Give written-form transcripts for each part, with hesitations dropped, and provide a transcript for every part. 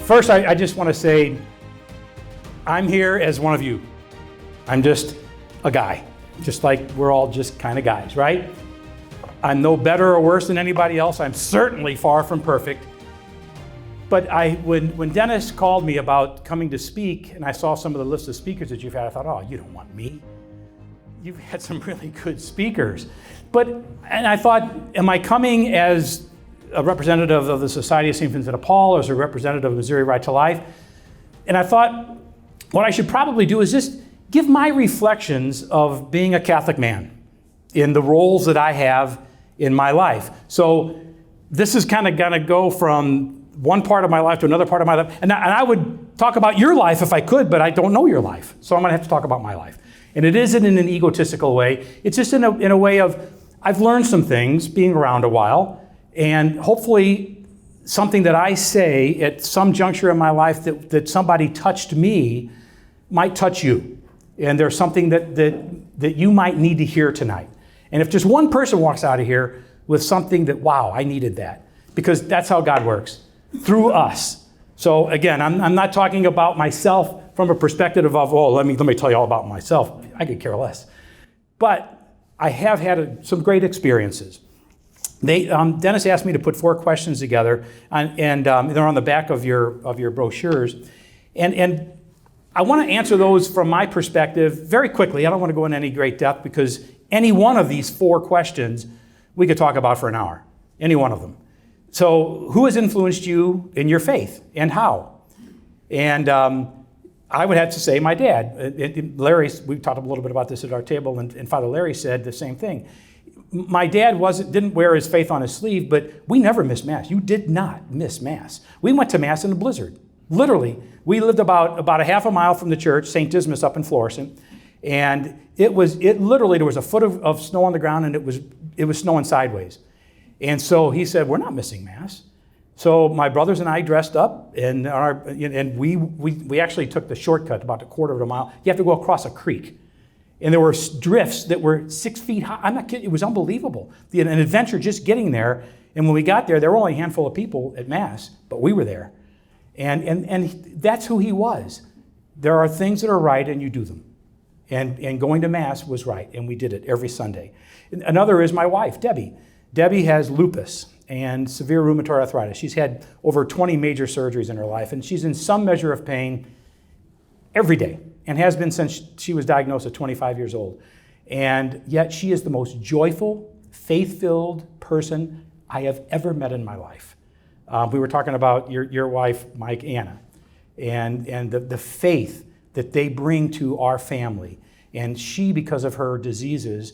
First, I just want to say, I'm here as one of you. I'm just a guy, just like we're all just kind of guys, right? I'm no better or worse than anybody else. I'm certainly far from perfect. But when Dennis called me about coming to speak, and I saw some of the list of speakers that you've had, I thought, oh, you don't want me. You've had some really good speakers. And I thought, am I coming as a representative of the Society of St. Vincent de Paul or as a representative of Missouri Right to Life? And I thought, what I should probably do is just give my reflections of being a Catholic man in the roles that I have in my life. So this is kind of going to go from one part of my life to another part of my life. And I would talk about your life if I could, but I don't know your life. So I'm going to have to talk about my life. And it isn't in an egotistical way. It's just in a way of, I've learned some things being around a while, and hopefully something that I say at some juncture in my life that somebody touched me might touch you. And there's something that you might need to hear tonight. And if just one person walks out of here with something that, wow, I needed that. Because that's how God works, through us. So again, I'm not talking about myself from a perspective of, oh, let me tell you all about myself. I could care less. But I have had some great experiences. Dennis asked me to put 4 questions together, and they're on the back of your brochures. And I want to answer those from my perspective very quickly. I don't want to go into any great depth because any one of these 4 questions we could talk about for an hour, any one of them. So who has influenced you in your faith and how? And I would have to say my dad. Larry, we talked a little bit about this at our table, and Father Larry said the same thing. My dad didn't wear his faith on his sleeve, but we never missed Mass. You did not miss Mass. We went to Mass in a blizzard. Literally, we lived about a half a mile from the church, St. Dismas up in Florissant, and there was a foot of snow on the ground, and it was snowing sideways. And so he said, we're not missing Mass. So my brothers and I dressed up, and we actually took the shortcut about a quarter of a mile. You have to go across a creek. And there were drifts that were 6 feet high. I'm not kidding. It was unbelievable. An adventure just getting there. And when we got there were only a handful of people at Mass, but we were there. And that's who he was. There are things that are right, and you do them. And going to Mass was right, and we did it every Sunday. Another is my wife, Debbie. Debbie has lupus and severe rheumatoid arthritis. She's had over 20 major surgeries in her life, and she's in some measure of pain every day, and has been since she was diagnosed at 25 years old. And yet she is the most joyful, faith-filled person I have ever met in my life. We were talking about your wife, Mike, Anna, and the faith that they bring to our family. And she, because of her diseases,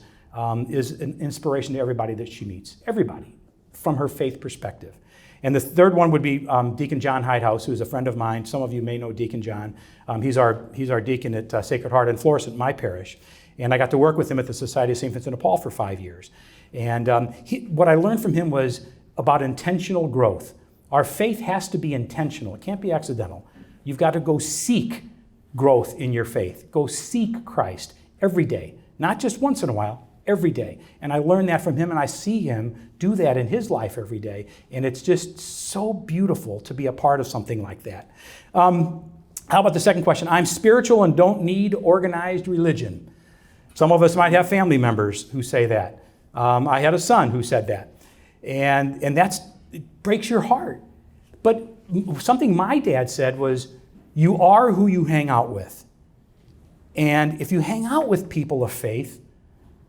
is an inspiration to everybody that she meets. Everybody, from her faith perspective. And the third one would be Deacon John Hidehouse, who is a friend of mine. Some of you may know Deacon John. He's our deacon at Sacred Heart in Florissant, my parish. And I got to work with him at the Society of St. Vincent de Paul for 5 years. And what I learned from him was about intentional growth. Our faith has to be intentional. It can't be accidental. You've got to go seek growth in your faith. Go seek Christ every day, not just once in a while, every day. And I learned that from him, and I see him do that in his life every day. And it's just so beautiful to be a part of something like that. How about the second question? I'm spiritual and don't need organized religion. Some of us might have family members who say that. I had a son who said that. And it breaks your heart. But something my dad said was, you are who you hang out with. And if you hang out with people of faith,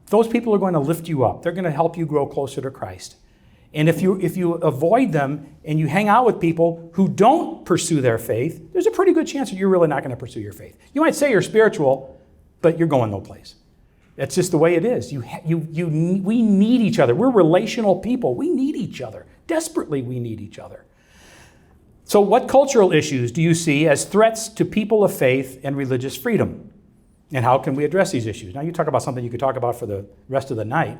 those people are going to lift you up. They're going to help you grow closer to Christ. And if you avoid them and you hang out with people who don't pursue their faith, there's a pretty good chance that you're really not going to pursue your faith. You might say you're spiritual, but you're going no place. That's just the way it is. We need each other. We're relational people. We need each other. Desperately, we need each other. So what cultural issues do you see as threats to people of faith and religious freedom? And how can we address these issues? Now, you talk about something you could talk about for the rest of the night.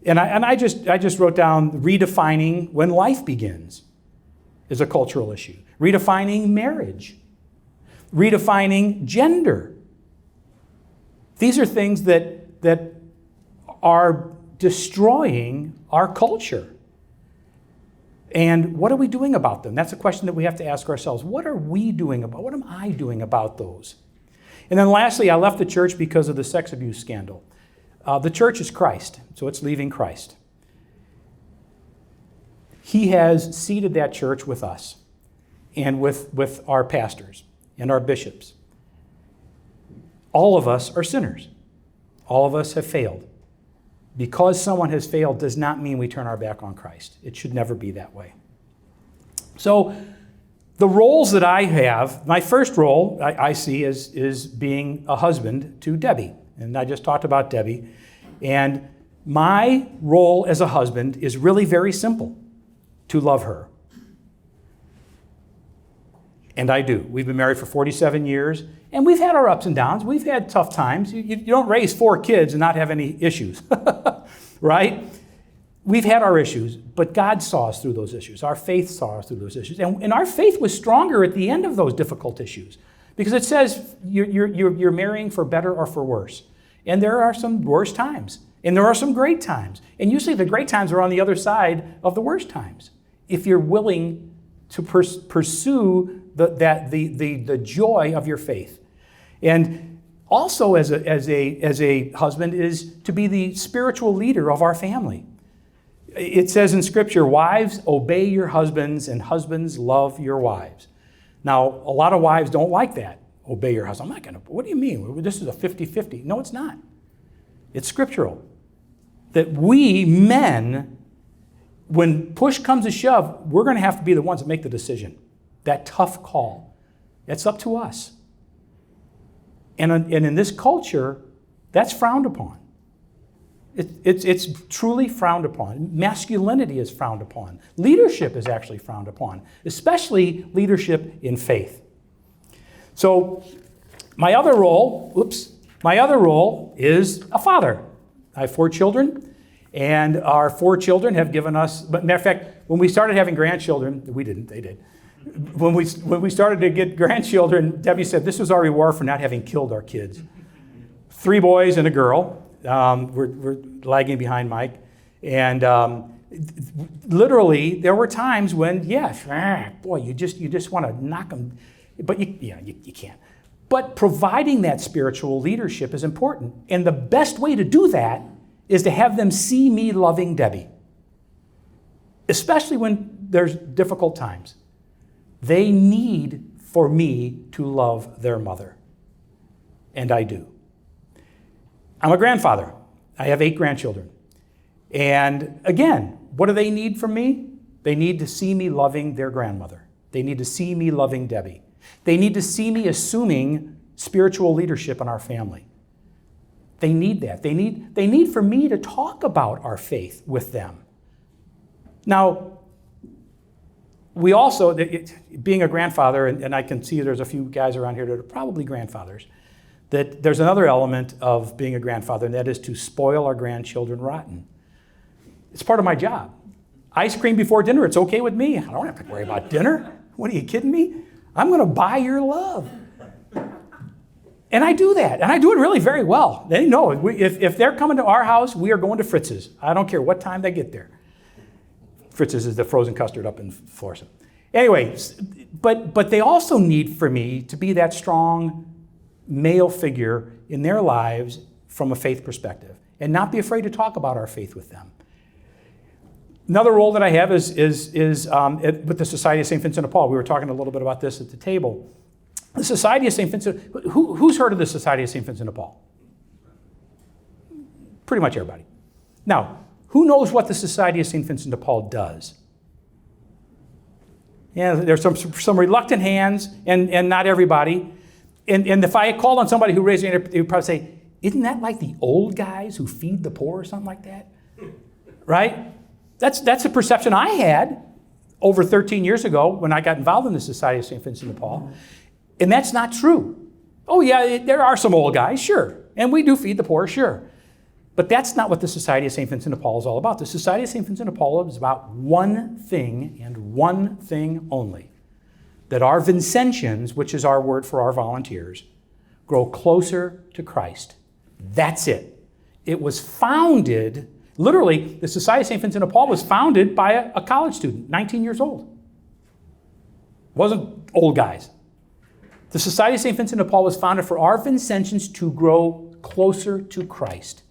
And I just wrote down redefining when life begins is a cultural issue. Redefining marriage. Redefining gender. These are things that are destroying our culture. And what are we doing about them? That's a question that we have to ask ourselves. What are we doing about? What am I doing about those? And then lastly, I left the church because of the sex abuse scandal. The church is Christ, so it's leaving Christ. He has seated that church with us and with our pastors and our bishops. All of us are sinners. All of us have failed. Because someone has failed does not mean we turn our back on Christ. It should never be that way. So the roles that I have, my first role I see is being a husband to Debbie. And I just talked about Debbie. And my role as a husband is really very simple: to love her. And I do. We've been married for 47 years, and we've had our ups and downs. We've had tough times. You don't raise 4 kids and not have any issues, right? We've had our issues, but God saw us through those issues. Our faith saw us through those issues. And our faith was stronger at the end of those difficult issues, because it says you're marrying for better or for worse. And there are some worse times, and there are some great times. And usually the great times are on the other side of the worst times, if you're willing to pursue the joy of your faith. And also as a husband is to be the spiritual leader of our family. It says in Scripture, wives, obey your husbands, and husbands, love your wives. Now, a lot of wives don't like that. Obey your husband. I'm not going to, what do you mean? This is a 50-50. No, it's not. It's scriptural. That we men, when push comes to shove, we're going to have to be the ones that make the decision. That tough call. It's up to us. And in this culture, that's frowned upon. It's truly frowned upon. Masculinity is frowned upon. Leadership is actually frowned upon, especially leadership in faith. So my other role is a father. I have 4 children, and our 4 children have given us, but matter of fact, when we started having grandchildren, we didn't, they did. When we started to get grandchildren, Debbie said, this was our reward for not having killed our kids. 3 boys and a girl. We're lagging behind Mike. And literally, there were times when, boy, you just want to knock them. But you can't. But providing that spiritual leadership is important. And the best way to do that is to have them see me loving Debbie. Especially when there's difficult times. They need for me to love their mother. And I do. I'm a grandfather. I have 8 grandchildren. And again, what do they need from me? They need to see me loving their grandmother. They need to see me loving Debbie. They need to see me assuming spiritual leadership in our family. They need that. They need for me to talk about our faith with them. Now, we also, being a grandfather, and I can see there's a few guys around here that are probably grandfathers, that there's another element of being a grandfather, and that is to spoil our grandchildren rotten. It's part of my job. Ice cream before dinner, it's okay with me. I don't have to worry about dinner. What, are you kidding me? I'm going to buy your love. And I do that. And I do it really very well. They know if they're coming to our house, we are going to Fritz's. I don't care what time they get there. Fritz's is the frozen custard up in Florissant. Anyway, but they also need for me to be that strong male figure in their lives from a faith perspective and not be afraid to talk about our faith with them. Another role that I have is with the Society of St. Vincent de Paul. We were talking a little bit about this at the table. The Society of St. Vincent, who's heard of the Society of St. Vincent de Paul? Pretty much everybody. Now, who knows what the Society of St. Vincent de Paul does? Yeah, there's some reluctant hands, and not everybody. And if I called on somebody who raised their hand, they would probably say, isn't that like the old guys who feed the poor or something like that? Right? That's a perception I had over 13 years ago when I got involved in the Society of St. Vincent de Paul. And that's not true. Oh yeah, there are some old guys, sure. And we do feed the poor, sure. But that's not what the Society of St. Vincent de Paul is all about. The Society of St. Vincent de Paul is about one thing and one thing only. That our Vincentians, which is our word for our volunteers, grow closer to Christ. That's it. It was founded Literally, the Society of St. Vincent de Paul was founded by a college student, 19 years old. Wasn't old guys. The Society of St. Vincent de Paul was founded for our Vincentians to grow closer to Christ.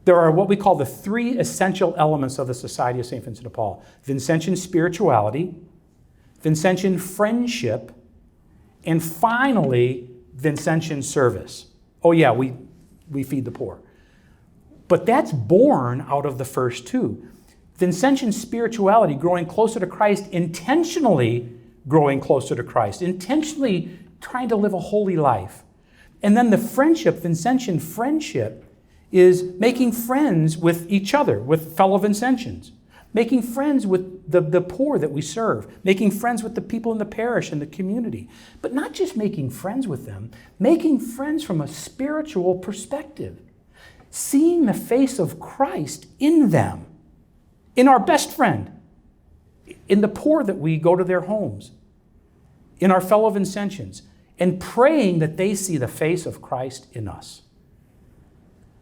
There are what we call the three essential elements of the Society of St. Vincent de Paul: Vincentian spirituality, Vincentian friendship, and finally, Vincentian service. Oh yeah, we feed the poor. But that's born out of the first two. Vincentian spirituality, growing closer to Christ, intentionally growing closer to Christ, intentionally trying to live a holy life. And then the friendship, Vincentian friendship, is making friends with each other, with fellow Vincentians, making friends with the poor that we serve, making friends with the people in the parish and the community. But not just making friends with them, making friends from a spiritual perspective, seeing the face of Christ in them, in our best friend, in the poor that we go to their homes, in our fellow Vincentians, and praying that they see the face of Christ in us.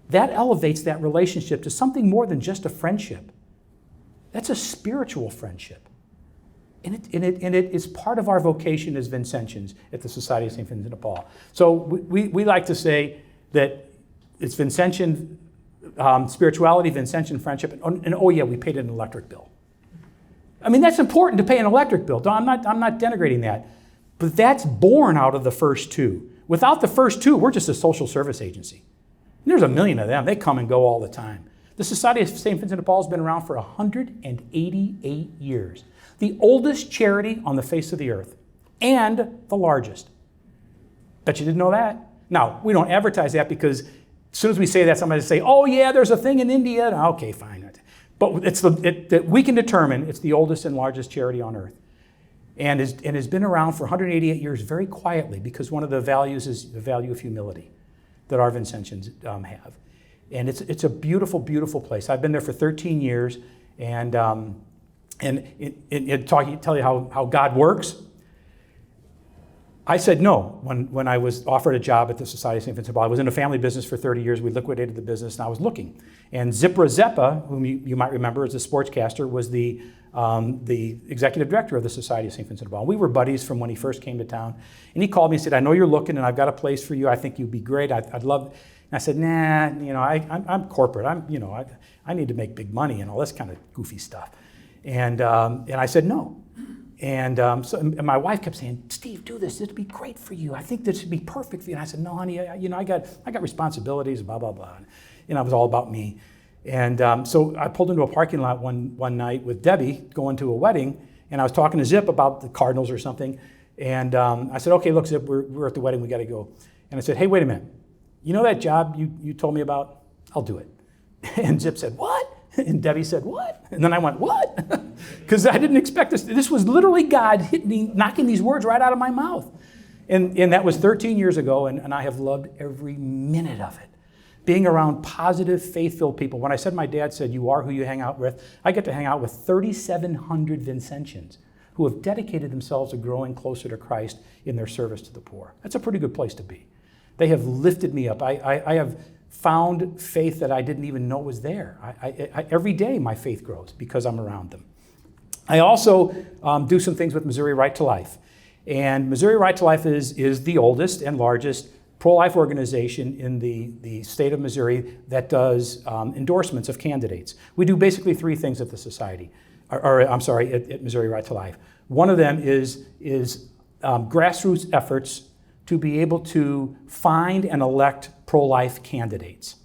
That elevates that relationship to something more than just a friendship. That's a spiritual friendship. And it is part of our vocation as Vincentians at the Society of St. Vincent de Paul. So we like to say that it's Vincentian spirituality, Vincentian friendship, and oh yeah, we paid an electric bill. I mean, that's important to pay an electric bill. I'm not denigrating that. But that's born out of the first two. Without the first two, we're just a social service agency. And there's a million of them. They come and go all the time. The Society of St. Vincent de Paul has been around for 188 years. The oldest charity on the face of the earth, and the largest. Bet you didn't know that? Now, we don't advertise that because as soon as we say that, somebody will say, oh yeah, there's a thing in India. Okay, fine. But we can determine it's the oldest and largest charity on earth. And has been around for 188 years very quietly, because one of the values is the value of humility that our Vincentians have. And it's a beautiful, beautiful place. I've been there for 13 years, and tell you how God works. I said no when I was offered a job at the Society of St. Vincent de Paul. I was in a family business for 30 years. We liquidated the business, and I was looking. And Zipra Zeppa, whom you might remember as a sportscaster, was the executive director of the Society of St. Vincent de Paul. We were buddies from when he first came to town. And he called me and said, I know you're looking, and I've got a place for you. I think you'd be great. I'd love. And I said, nah, I'm corporate. I need to make big money and all this kind of goofy stuff. And I said no. And and my wife kept saying, Steve, do this. It'd be great for you. I think this would be perfect for you. And I said, no, honey, I got responsibilities, blah, blah, blah. And it was all about me. And so I pulled into a parking lot one night with Debbie going to a wedding, and I was talking to Zip about the Cardinals or something. And I said, okay, look, Zip, we're at the wedding. We got to go. And I said, hey, wait a minute. You know that job you told me about? I'll do it. And Zip said, what? And Debbie said, what? And then I went, what? Because I didn't expect this. This was literally God knocking these words right out of my mouth. And that was 13 years ago, and I have loved every minute of it. Being around positive, faith-filled people. When I said my dad said, you are who you hang out with, I get to hang out with 3,700 Vincentians who have dedicated themselves to growing closer to Christ in their service to the poor. That's a pretty good place to be. They have lifted me up. I have found faith that I didn't even know was there. Every day my faith grows because I'm around them. I also do some things with Missouri Right to Life. And Missouri Right to Life is the oldest and largest pro-life organization in the state of Missouri that does endorsements of candidates. We do basically three things at the society, at Missouri Right to Life. One of them is grassroots efforts to be able to find and elect pro-life candidates.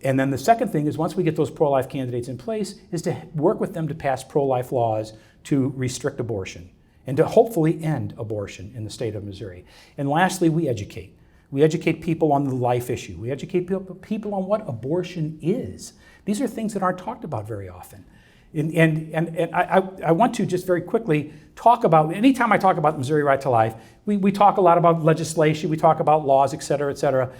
And then the second thing is, once we get those pro-life candidates in place, is to work with them to pass pro-life laws to restrict abortion and to hopefully end abortion in the state of Missouri. And lastly, we educate. We educate people on the life issue. We educate people on what abortion is. These are things that aren't talked about very often. And I want to just very quickly talk about, anytime I talk about Missouri Right to Life, we talk a lot about legislation, we talk about laws, et cetera,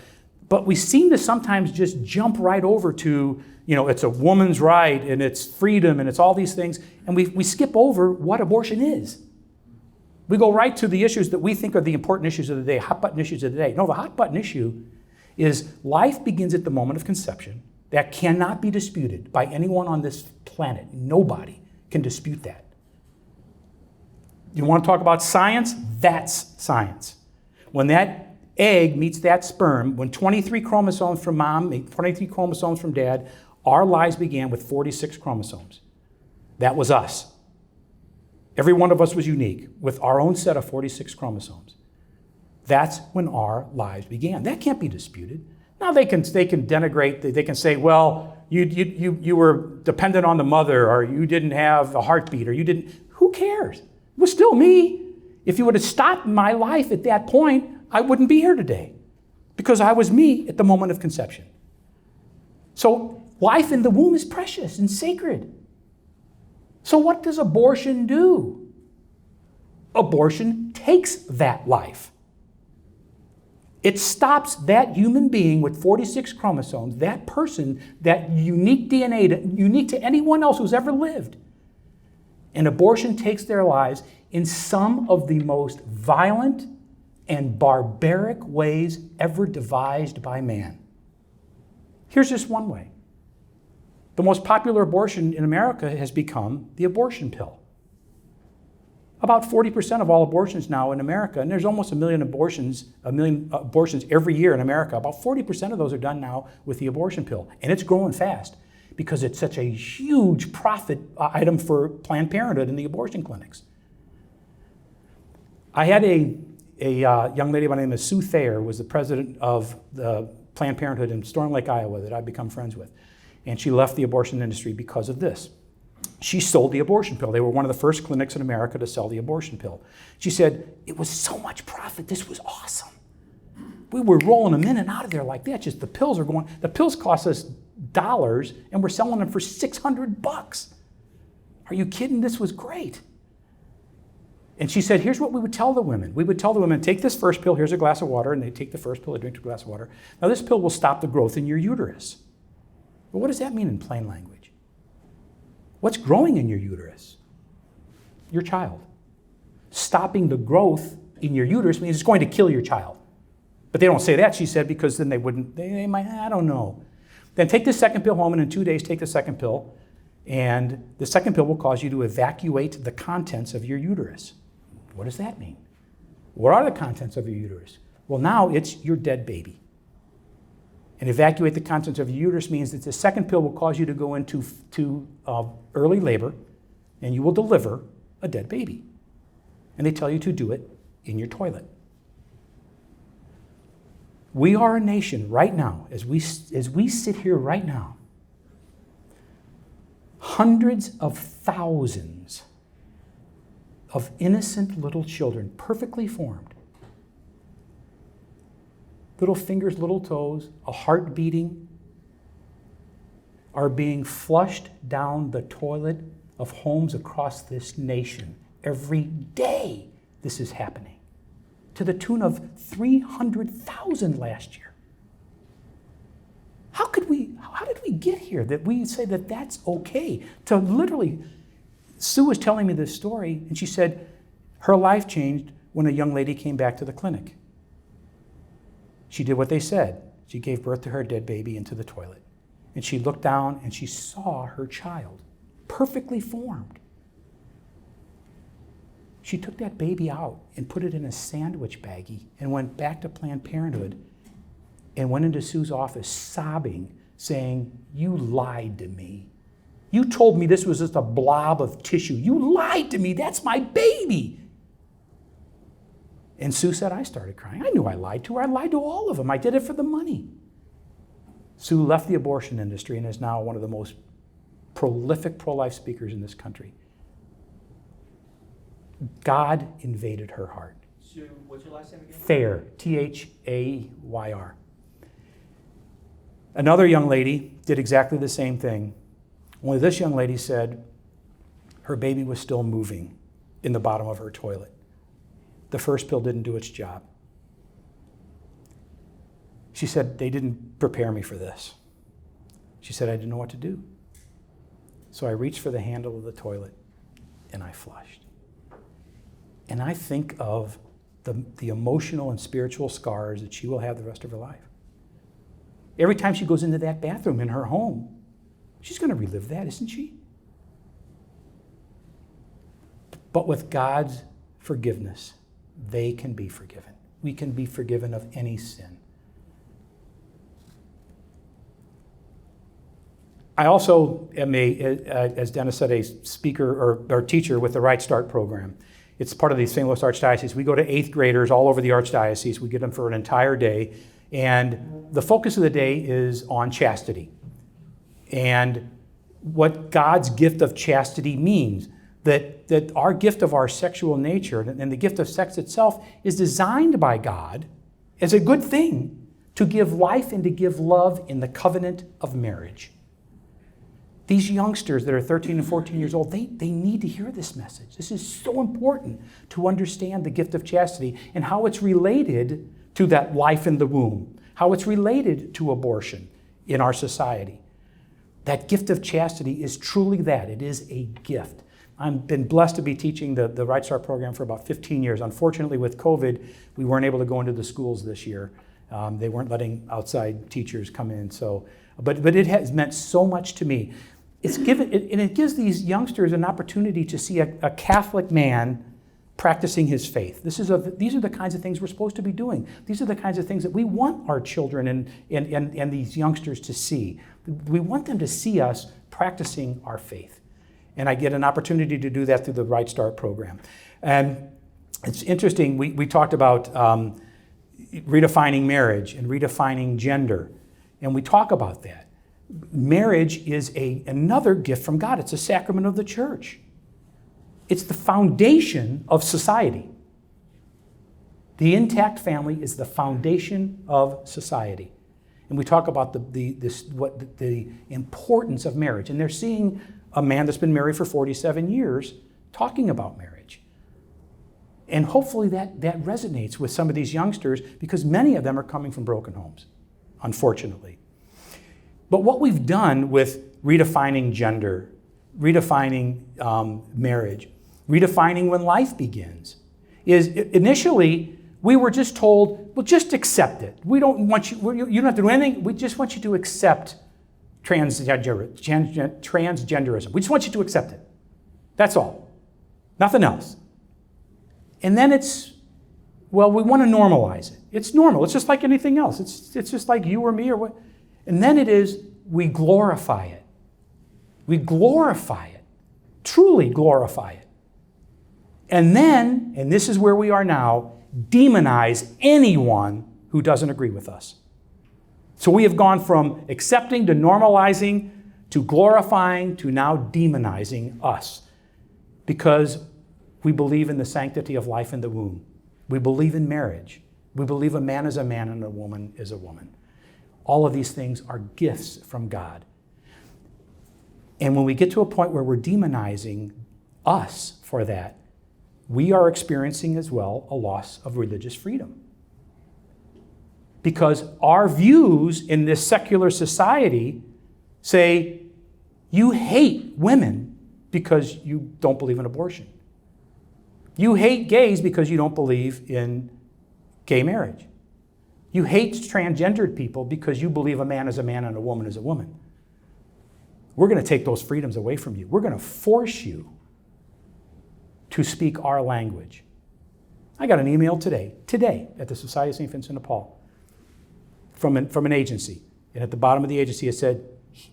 but we seem to sometimes just jump right over to, it's a woman's right and it's freedom and it's all these things, and we skip over what abortion is. We go right to the issues that we think are the important issues of the day, hot button issues of the day. No, the hot button issue is life begins at the moment of conception That cannot be disputed by anyone on this planet. Nobody can dispute that. You want to talk about science? That's science. When that egg meets that sperm, when 23 chromosomes from mom, 23 chromosomes from dad, our lives began with 46 chromosomes. That was us. Every one of us was unique with our own set of 46 chromosomes. That's when our lives began. That can't be disputed. Now they can denigrate, they can say, well, you were dependent on the mother, or you didn't have a heartbeat, or you didn't. Who cares? It was still me. If you would have stopped my life at that point, I wouldn't be here today, because I was me at the moment of conception. So life in the womb is precious and sacred. So what does abortion do? Abortion takes that life. It stops that human being with 46 chromosomes, that person, that unique DNA, unique to anyone else who's ever lived. And abortion takes their lives in some of the most violent and barbaric ways ever devised by man. Here's just one way. The most popular abortion in America has become the abortion pill. About 40% of all abortions now in America, and there's almost a million abortions every year in America, about 40% of those are done now with the abortion pill. And it's growing fast because it's such a huge profit item for Planned Parenthood and the abortion clinics. I had a young lady by the name of Sue Thayer, was the president of the Planned Parenthood in Storm Lake, Iowa, that I've become friends with. And she left the abortion industry because of this. She sold the abortion pill. They were one of the first clinics in America to sell the abortion pill. She said, it was so much profit, this was awesome. We were rolling them in and out of there like that, just the pills cost us dollars and we're selling them for $600. Are you kidding? This was great. And she said, here's what we would tell the women. We would tell the women, take this first pill, here's a glass of water, and they take the first pill, they drink a glass of water. Now this pill will stop the growth in your uterus. But what does that mean in plain language? What's growing in your uterus? Your child. Stopping the growth in your uterus means it's going to kill your child. But they don't say that, she said, because then they might, I don't know. Then take the second pill home, and in 2 days take the second pill, and the second pill will cause you to evacuate the contents of your uterus. What does that mean? What are the contents of your uterus? Well, now it's your dead baby. And evacuate the contents of your uterus means that the second pill will cause you to go into early labor, and you will deliver a dead baby. And they tell you to do it in your toilet. We are a nation right now, as we sit here right now, hundreds of thousands of innocent little children, perfectly formed, little fingers, little toes, a heart beating, are being flushed down the toilet of homes across this nation. Every day this is happening, to the tune of 300,000 last year. How did we get here that we say that that's okay? To literally, Sue was telling me this story, and she said her life changed when a young lady came back to the clinic. She did what they said. She gave birth to her dead baby into the toilet. And she looked down and she saw her child, perfectly formed. She took that baby out and put it in a sandwich baggie and went back to Planned Parenthood and went into Sue's office sobbing, saying, "You lied to me. You told me this was just a blob of tissue. You lied to me. That's my baby." And Sue said, I started crying. I knew I lied to her. I lied to all of them. I did it for the money. Sue left the abortion industry and is now one of the most prolific pro-life speakers in this country. God invaded her heart. Sue, what's your last name again? Thayer, T-H-A-Y-R. Another young lady did exactly the same thing. Only this young lady said her baby was still moving in the bottom of her toilet. The first pill didn't do its job. She said, they didn't prepare me for this. She said, I didn't know what to do. So I reached for the handle of the toilet and I flushed. And I think of the emotional and spiritual scars that she will have the rest of her life. Every time she goes into that bathroom in her home, she's going to relive that, isn't she? But with God's forgiveness, they can be forgiven. We can be forgiven of any sin. I also am as Dennis said, a speaker or teacher with the Right Start Program. It's part of the St. Louis Archdiocese. We go to 8th graders all over the Archdiocese. We get them for an entire day. And the focus of the day is on chastity and what God's gift of chastity means. That our gift of our sexual nature and the gift of sex itself is designed by God as a good thing to give life and to give love in the covenant of marriage. These youngsters that are 13 and 14 years old, they need to hear this message. This is so important to understand the gift of chastity and how it's related to that life in the womb, how it's related to abortion in our society. That gift of chastity is truly that. It is a gift. I've been blessed to be teaching the Right Start program for about 15 years. Unfortunately, with COVID, we weren't able to go into the schools this year. They weren't letting outside teachers come in. But it has meant so much to me. It gives these youngsters an opportunity to see a Catholic man practicing his faith. These are the kinds of things we're supposed to be doing. These are the kinds of things that we want our children and these youngsters to see. We want them to see us practicing our faith. And I get an opportunity to do that through the Right Start program. And it's interesting, we talked about redefining marriage and redefining gender. And we talk about that. Marriage is another gift from God. It's a sacrament of the church. It's the foundation of society. The intact family is the foundation of society. And we talk about the importance of marriage. And they're seeing a man that's been married for 47 years talking about marriage. And hopefully that resonates with some of these youngsters because many of them are coming from broken homes, unfortunately. But what we've done with redefining gender, redefining marriage, redefining when life begins, is initially we were just told, well, just accept it. We don't want you don't have to do anything. We just want you to accept transgenderism. We just want you to accept it. That's all. Nothing else. And then we want to normalize it. It's normal. It's just like anything else. It's just like you or me or what. And then we glorify it. We glorify it. Truly glorify it. And then, and this is where we are now, demonize anyone who doesn't agree with us. So we have gone from accepting to normalizing to glorifying to now demonizing us because we believe in the sanctity of life in the womb. We believe in marriage. We believe a man is a man and a woman is a woman. All of these things are gifts from God. And when we get to a point where we're demonizing us for that, we are experiencing as well a loss of religious freedom. Because our views in this secular society say, you hate women because you don't believe in abortion. You hate gays because you don't believe in gay marriage. You hate transgendered people because you believe a man is a man and a woman is a woman. We're going to take those freedoms away from you. We're going to force you to speak our language. I got an email today at the Society of St. Vincent de Paul from an agency. And at the bottom of the agency it said,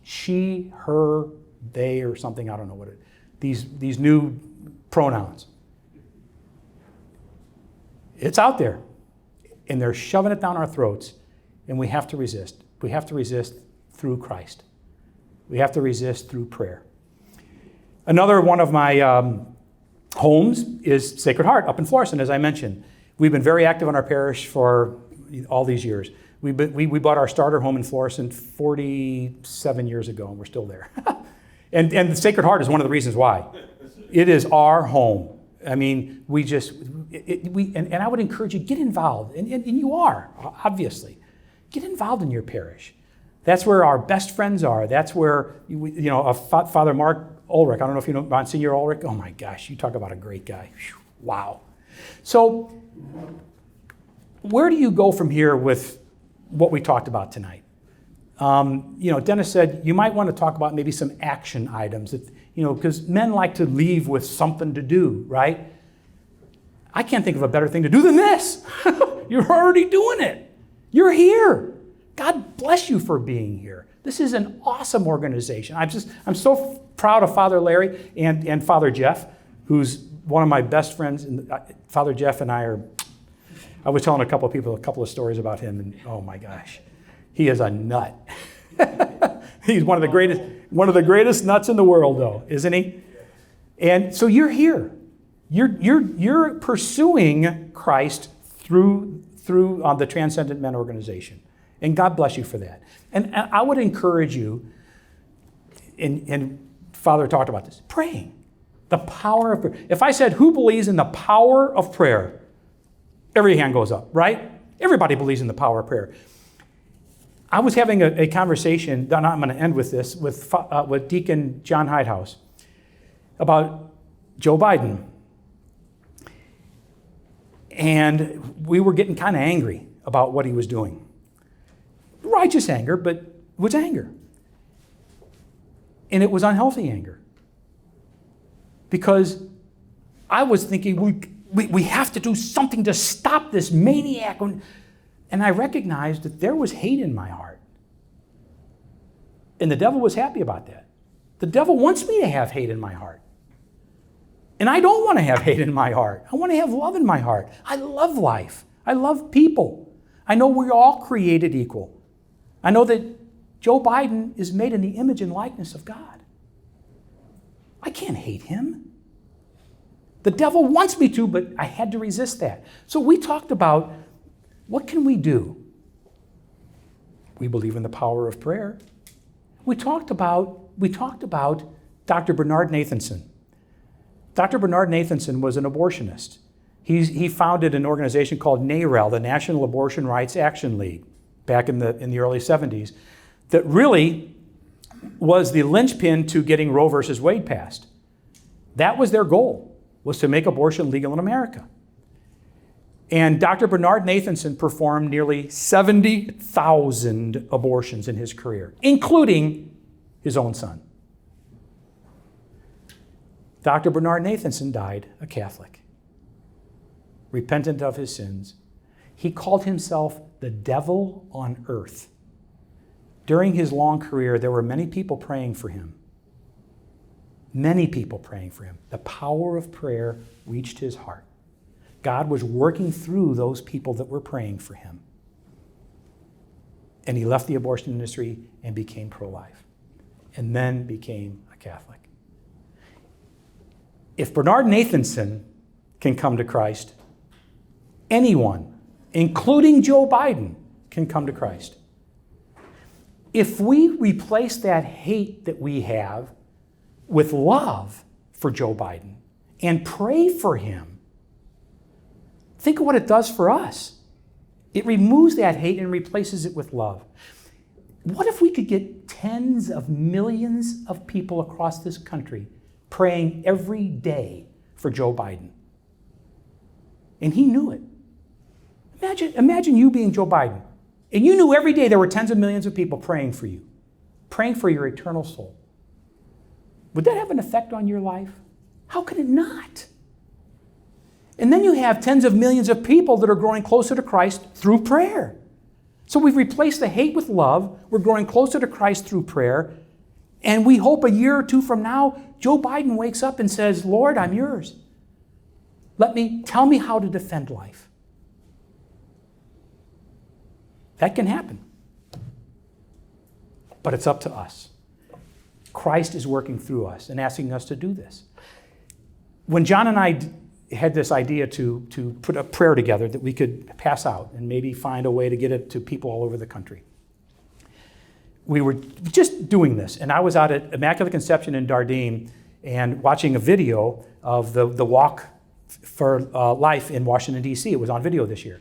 she, her, they, or something, I don't know what it is. These new pronouns. It's out there. And they're shoving it down our throats, and we have to resist. We have to resist through Christ. We have to resist through prayer. Another one of my homes is Sacred Heart up in Florissant, as I mentioned. We've been very active in our parish for all these years. We bought our starter home in Florissant 47 years ago, and we're still there. and the Sacred Heart is one of the reasons why. It is our home. I mean, and I would encourage you, get involved, and you are, obviously. Get involved in your parish. That's where our best friends are. That's where, Father Mark Ulrich, I don't know if you know Monsignor Ulrich. Oh my gosh, you talk about a great guy. Whew, wow. So, where do you go from here with what we talked about tonight? Dennis said, you might want to talk about maybe some action items, that, because men like to leave with something to do, right? I can't think of a better thing to do than this. You're already doing it. You're here. God bless you for being here. This is an awesome organization. I'm so proud of Father Larry and Father Jeff, who's one of my best friends. And Father Jeff and I was telling a couple of people a couple of stories about him, and oh my gosh, he is a nut. He's one of the greatest nuts in the world, though, isn't he? And so you're here. You're pursuing Christ through the Transcendent Men organization. And God bless you for that. And I would encourage you, and Father talked about this, praying. The power of prayer. If I said, who believes in the power of prayer? Every hand goes up, right? Everybody believes in the power of prayer. I was having a conversation, and I'm going to end with this, with Deacon John Hidehouse about Joe Biden. And we were getting kind of angry about what he was doing. Righteous anger, but it was anger. And it was unhealthy anger. Because I was thinking, we have to do something to stop this maniac. And I recognized that there was hate in my heart. And the devil was happy about that. The devil wants me to have hate in my heart. And I don't want to have hate in my heart. I want to have love in my heart. I love life. I love people. I know we're all created equal. I know that Joe Biden is made in the image and likeness of God. I can't hate him. The devil wants me to, but I had to resist that. So we talked about, what can we do? We believe in the power of prayer. We talked about Dr. Bernard Nathanson. Dr. Bernard Nathanson was an abortionist. He founded an organization called NARAL, the National Abortion Rights Action League, back in the early 70s, that really was the linchpin to getting Roe versus Wade passed. That was their goal, was to make abortion legal in America. And Dr. Bernard Nathanson performed nearly 70,000 abortions in his career, including his own son. Dr. Bernard Nathanson died a Catholic, repentant of his sins. He called himself the devil on earth. During his long career, there were many people praying for him. Many people praying for him. The power of prayer reached his heart. God was working through those people that were praying for him. And he left the abortion industry and became pro-life, and then became a Catholic. If Bernard Nathanson can come to Christ, anyone, including Joe Biden, can come to Christ. If we replace that hate that we have with love for Joe Biden and pray for him, think of what it does for us. It removes that hate and replaces it with love. What if we could get tens of millions of people across this country praying every day for Joe Biden? And he knew it. Imagine you being Joe Biden, and you knew every day there were tens of millions of people praying for you, praying for your eternal soul. Would that have an effect on your life? How could it not? And then you have tens of millions of people that are growing closer to Christ through prayer. So we've replaced the hate with love. We're growing closer to Christ through prayer. And we hope a year or two from now, Joe Biden wakes up and says, Lord, I'm yours. Tell me how to defend life. That can happen. But it's up to us. Christ is working through us and asking us to do this. When John and I had this idea to put a prayer together that we could pass out and maybe find a way to get it to people all over the country, we were just doing this. And I was out at Immaculate Conception in Dardenne and watching a video of the Walk for Life in Washington, D.C. It was on video this year.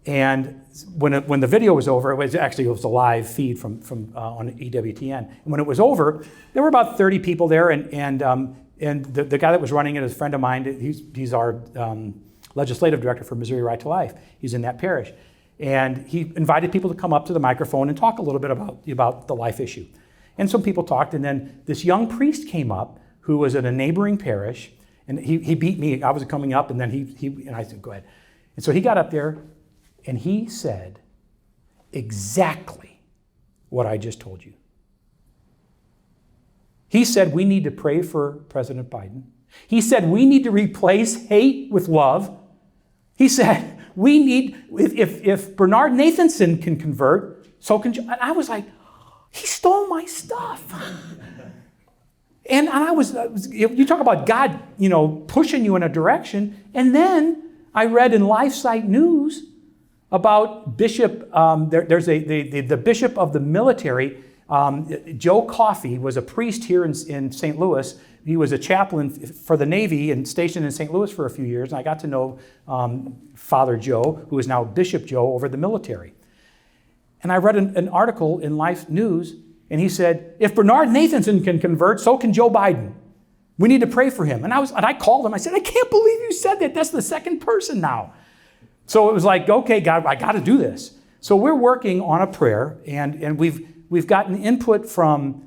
And when the video was over, it was a live feed from on EWTN. And when it was over, there were about 30 people there, and the guy that was running it is a friend of mine. He's our legislative director for Missouri Right to Life. He's in that parish. And he invited people to come up to the microphone and talk a little bit about the life issue. And some people talked, and then this young priest came up who was at a neighboring parish, and he beat me. I was coming up, and then and I said, go ahead. And so he got up there, and he said exactly what I just told you. He said we need to pray for President Biden. He said we need to replace hate with love. He said we need, if Bernard Nathanson can convert, so can you. And I was like, he stole my stuff. And I was, you talk about God, pushing you in a direction. And then I read in LifeSite News about Bishop, there's the bishop of the military, Joe Coffey, was a priest here in St. Louis. He was a chaplain for the Navy and stationed in St. Louis for a few years. And I got to know Father Joe, who is now Bishop Joe over the military. And I read an article in Life News, and he said, if Bernard Nathanson can convert, so can Joe Biden. We need to pray for him. And I called him. I said, I can't believe you said that. That's the second person now. So it was like, okay, God, I got to do this. So we're working on a prayer, and we've gotten input from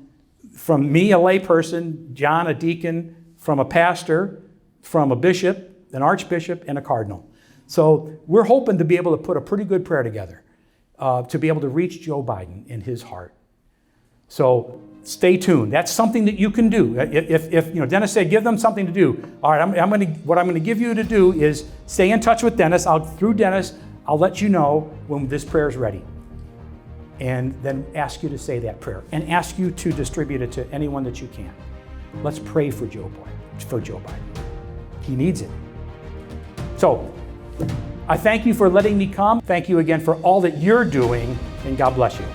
me, a layperson, John, a deacon, from a pastor, from a bishop, an archbishop, and a cardinal. So we're hoping to be able to put a pretty good prayer together to be able to reach Joe Biden in his heart. So stay tuned. That's something that you can do. If Dennis said, give them something to do. All right, what I'm going to give you to do is stay in touch with Dennis. Through Dennis, I'll let you know when this prayer is ready. And then ask you to say that prayer and ask you to distribute it to anyone that you can. Let's pray for Joe Biden. He needs it. So I thank you for letting me come. Thank you again for all that you're doing, and God bless you.